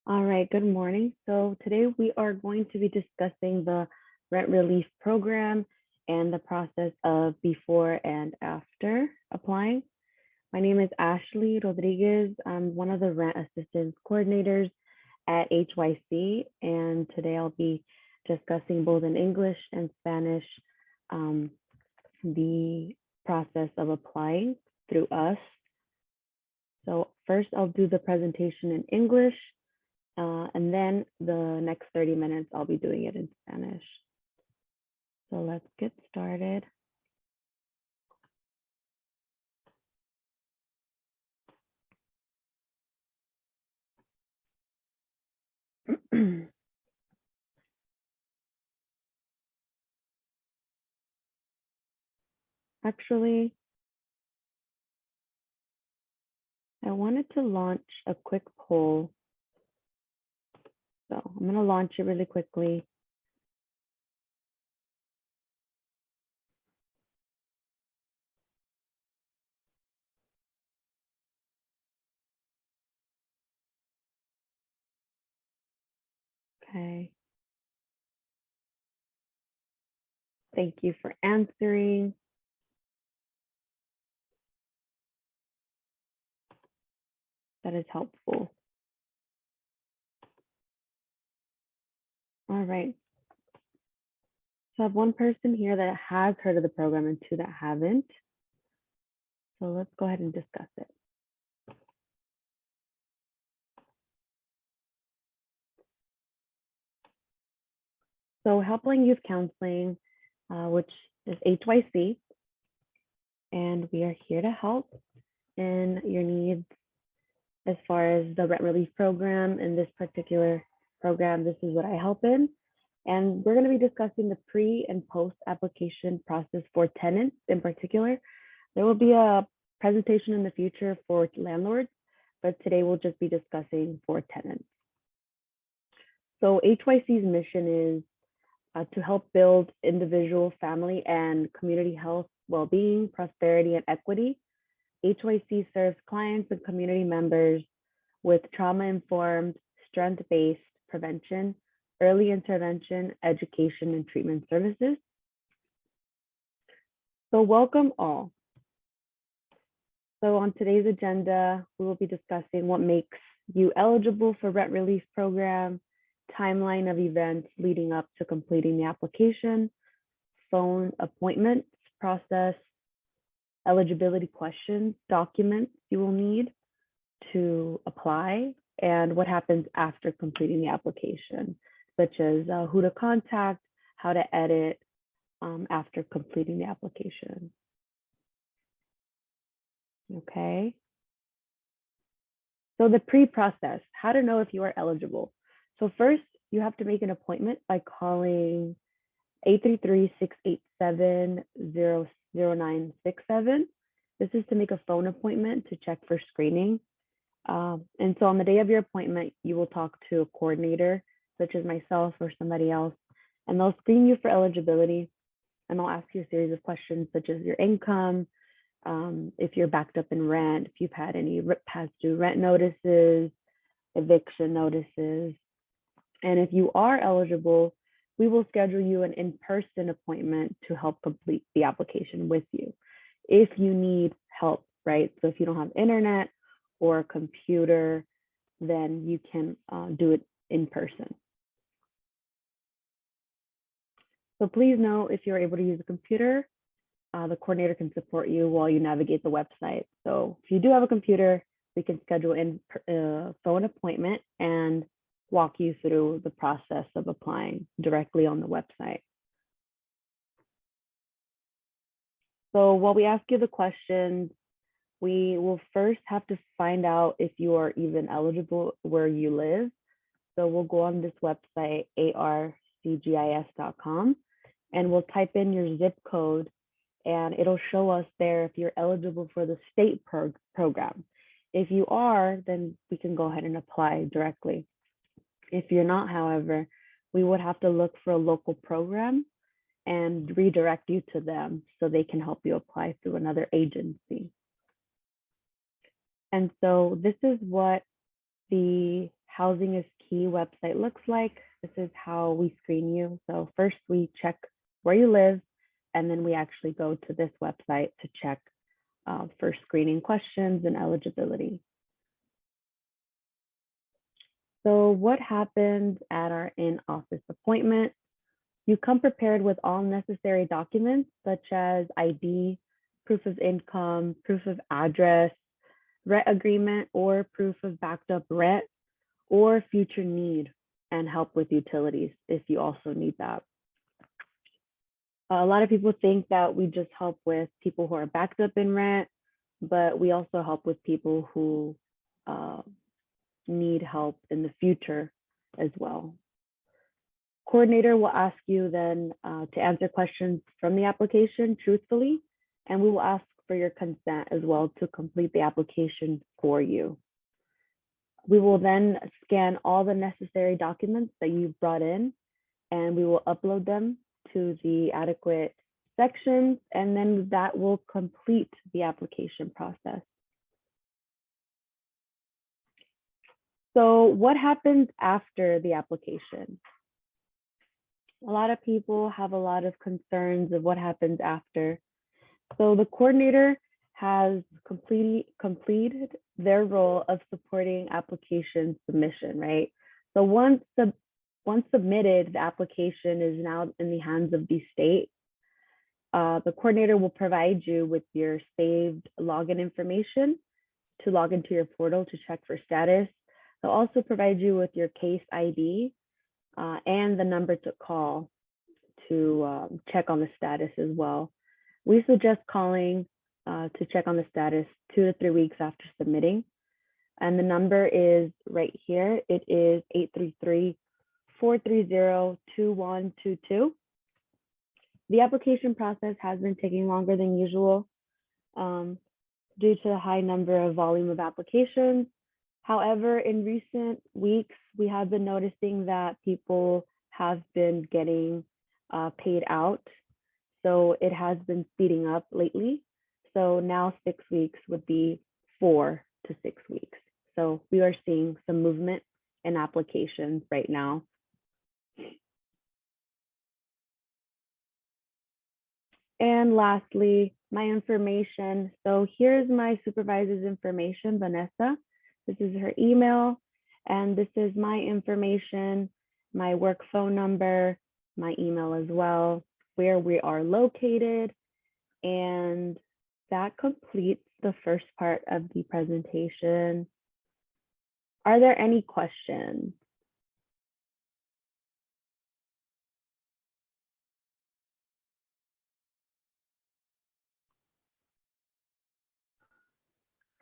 All right, good morning. So today we are going to be discussing the rent relief program and the process of before and after applying. My name is Ashley Rodriguez. I'm one of the rent assistance coordinators at HYC, and today I'll be discussing both in English and Spanish um, the process of applying through us. So first I'll do the presentation in English, and then the next 30 minutes, I'll be doing it in Spanish. So let's get started. Actually, I wanted to launch a quick poll. So I'm going to launch it really quickly. Okay. Thank you for answering. That is helpful. All right. So I have one person here that has heard of the program and two that haven't. So let's go ahead and discuss it. So Helpline Youth Counseling, which is HYC, and we are here to help in your needs as far as the rent relief program. In this particular program, this is what I help in. And we're going to be discussing the pre and post application process for tenants in particular. There will be a presentation in the future for landlords, but today we'll just be discussing for tenants. So HYC's mission is to help build individual, family, and community health, well-being, prosperity, and equity. HYC serves clients and community members with trauma-informed, strength-based prevention, early intervention, education, and treatment services. So welcome all. So on today's agenda, we will be discussing what makes you eligible for rent relief program, timeline of events leading up to completing the application, phone appointments process, eligibility questions, documents you will need to apply, and what happens after completing the application, such as who to contact, how to edit after completing the application. Okay. So the pre-process, how to know if you are eligible. So first, you have to make an appointment by calling 833-687-0967. This is to make a phone appointment to check for screening. And so on the day of your appointment, you will talk to a coordinator, such as myself or somebody else, and they'll screen you for eligibility. And they'll ask you a series of questions, such as your income, if you're backed up in rent, if you've had any past due rent notices, eviction notices. And if you are eligible, we will schedule you an in-person appointment to help complete the application with you if you need help, right? So if you don't have internet or a computer, then you can do it in person. So please know if you're able to use a computer, the coordinator can support you while you navigate the website. So if you do have a computer, we can schedule in phone appointment and walk you through the process of applying directly on the website. So while we ask you the questions, we will first have to find out if you are even eligible where you live. So we'll go on this website, arcgis.com, and we'll type in your zip code, and it'll show us there if you're eligible for the state program. If you are, then we can go ahead and apply directly. If you're not, however, we would have to look for a local program and redirect you to them so they can help you apply through another agency. And so this is what the Housing is key website looks like. This is how we screen you. So first we check where you live, and then we actually go to this website to check for screening questions and eligibility. So what happens at our in-office appointment? You come prepared with all necessary documents such as ID, proof of income, proof of address, rent agreement, or proof of backed up rent, or future need and help with utilities if you also need that. A lot of people think that we just help with people who are backed up in rent, but we also help with people who need help in the future as well. Coordinator will ask you then to answer questions from the application truthfully, and we will ask for your consent as well to complete the application for you. We will then scan all the necessary documents that you've brought in, and we will upload them to the adequate sections, and then that will complete the application process. So what happens after the application? A lot of people have a lot of concerns of what happens after. So the coordinator has completed their role of supporting application submission, right? So once submitted, the application is now in the hands of the state. The coordinator will provide you with your saved login information to log into your portal to check for status. They'll also provide you with your case ID and the number to call to check on the status as well. We suggest calling to check on the status 2 to 3 weeks after submitting. And the number is right here. It is 833-430-2122. The application process has been taking longer than usual due to the high number of volume of applications. However, in recent weeks, we have been noticing that people have been getting paid out. So it has been speeding up lately. So now 6 weeks would be 4 to 6 weeks. So we are seeing some movement in applications right now. And lastly, my information. So here's my supervisor's information, Vanessa. This is her email, and this is my information, my work phone number, my email as well, where we are located. And that completes the first part of the presentation. Are there any questions?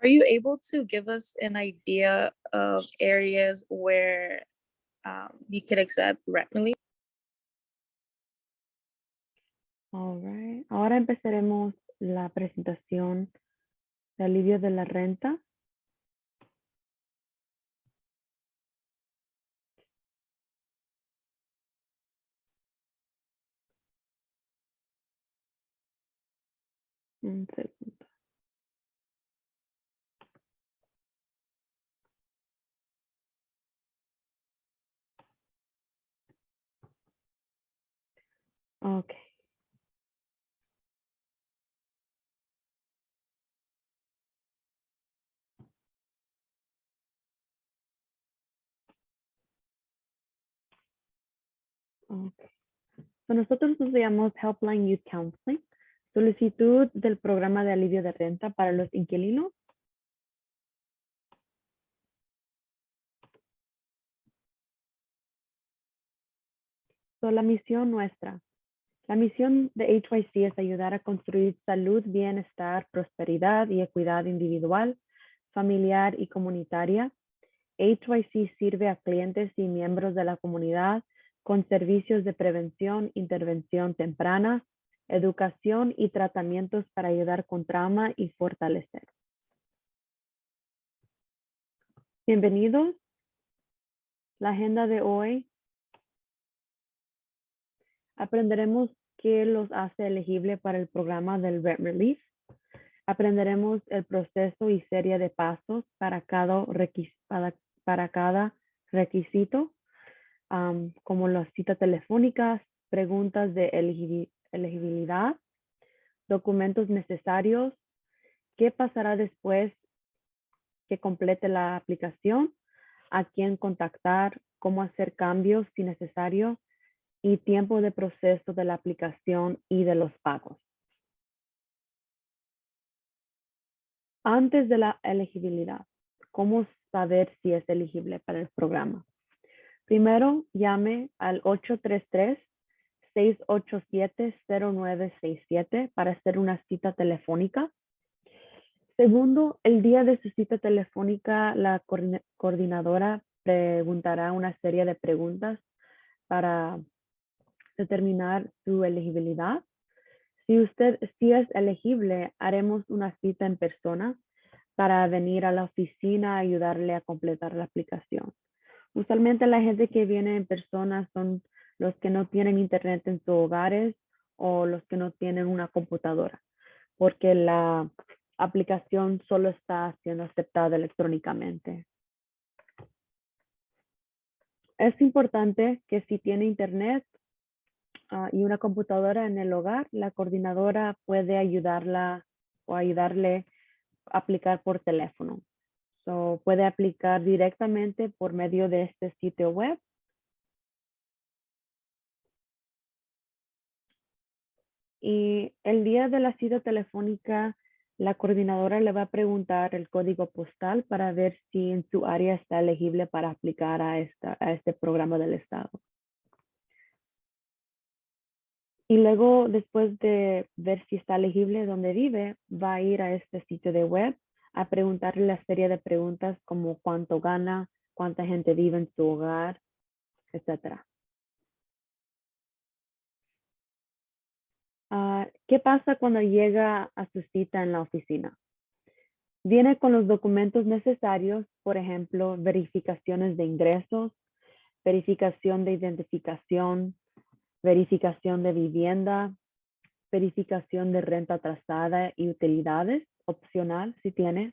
Are you able to give us an idea of areas where you could accept rent relief? All right. Ahora empezaremos la presentación de alivio de la renta. Un segundo. Okay. Okay. So nosotros nos llamamos Helpline Youth Counseling, solicitud del programa de alivio de renta para los inquilinos. So la misión nuestra. La misión de HYC es ayudar a construir salud, bienestar, prosperidad y equidad individual, familiar y comunitaria. HYC sirve a clientes y miembros de la comunidad con servicios de prevención, intervención temprana, educación y tratamientos para ayudar con trauma y fortalecer. Bienvenidos. La agenda de hoy. Aprenderemos qué los hace elegible para el programa del Rent Relief. Aprenderemos el proceso y serie de pasos para cada requisitos, como las citas telefónicas, preguntas de elegibilidad, documentos necesarios, qué pasará después que complete la aplicación, a quién contactar, cómo hacer cambios si necesario y tiempo de proceso de la aplicación y de los pagos. Antes de la elegibilidad, ¿cómo saber si es elegible para el programa? Primero, llame al 833-687-0967 para hacer una cita telefónica. Segundo, el día de su cita telefónica, la coordinadora preguntará una serie de preguntas para determinar su elegibilidad. Si usted sí es elegible, haremos una cita en persona para venir a la oficina a ayudarle a completar la aplicación. Usualmente la gente que viene en persona son los que no tienen internet en sus hogares o los que no tienen una computadora, porque la aplicación solo está siendo aceptada electrónicamente. Es importante que si tiene internet y una computadora en el hogar, la coordinadora puede ayudarla o ayudarle a aplicar por teléfono. Puede aplicar directamente por medio de este sitio web. Y el día de la cita telefónica, la coordinadora le va a preguntar el código postal para ver si en su área está elegible para aplicar a este programa del Estado. Y luego, después de ver si está elegible donde vive, va a ir a este sitio de web a preguntarle la serie de preguntas como cuánto gana, cuánta gente vive en su hogar, etc. ¿Qué pasa cuando llega a su cita en la oficina? Viene con los documentos necesarios, por ejemplo, verificaciones de ingresos, verificación de identificación, verificación de vivienda, verificación de renta atrasada y utilidades, opcional si tiene.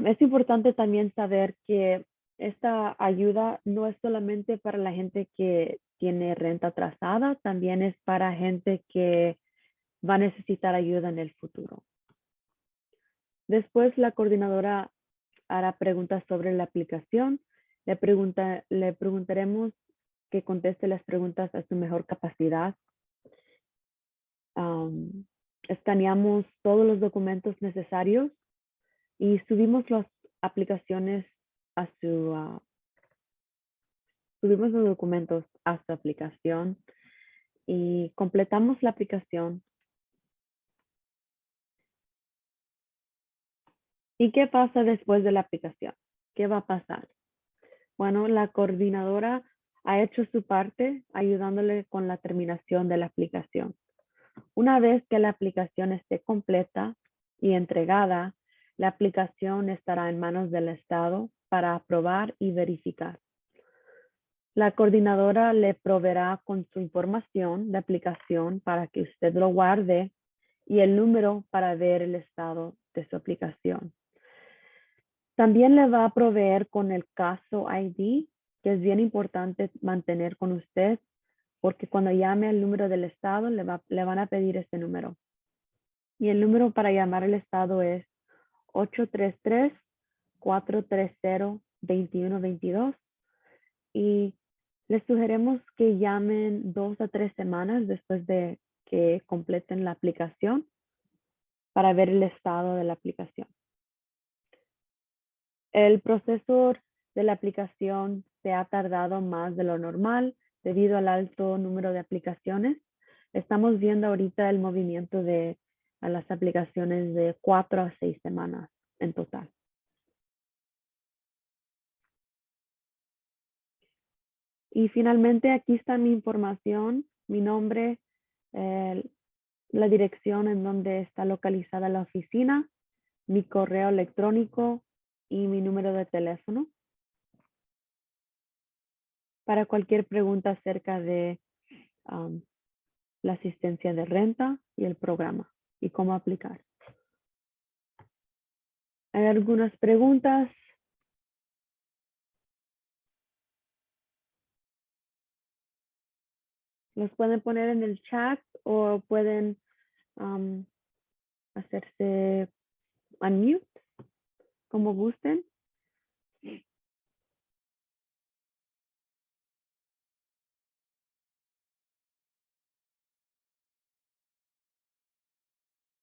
Es importante también saber que esta ayuda no es solamente para la gente que tiene renta atrasada, también es para gente que va a necesitar ayuda en el futuro. Después la coordinadora hará preguntas sobre la aplicación. Le preguntaremos que conteste las preguntas a su mejor capacidad. Escaneamos todos los documentos necesarios y subimos las aplicaciones a subimos los documentos a su aplicación y completamos la aplicación. ¿Y qué pasa después de la aplicación? ¿Qué va a pasar? Bueno, la coordinadora ha hecho su parte ayudándole con la terminación de la aplicación. Una vez que la aplicación esté completa y entregada, la aplicación estará en manos del Estado para aprobar y verificar. La coordinadora le proveerá con su información de aplicación para que usted lo guarde y el número para ver el estado de su aplicación. También le va a proveer con el caso ID, que es bien importante mantener con usted, porque cuando llame al número del estado le van a pedir este número. Y el número para llamar al estado es 833-430-2122. Y les sugerimos que llamen 2 a 3 semanas después de que completen la aplicación para ver el estado de la aplicación. El proceso de la aplicación se ha tardado más de lo normal debido al alto número de aplicaciones. Estamos viendo ahorita el movimiento de las aplicaciones de 4 a 6 semanas en total. Y finalmente aquí está mi información, mi nombre, la dirección en donde está localizada la oficina, mi correo electrónico y mi número de teléfono. Para cualquier pregunta acerca de la asistencia de renta y el programa y cómo aplicar. Hay algunas preguntas. Los pueden poner en el chat o pueden hacerse unmute, como gusten.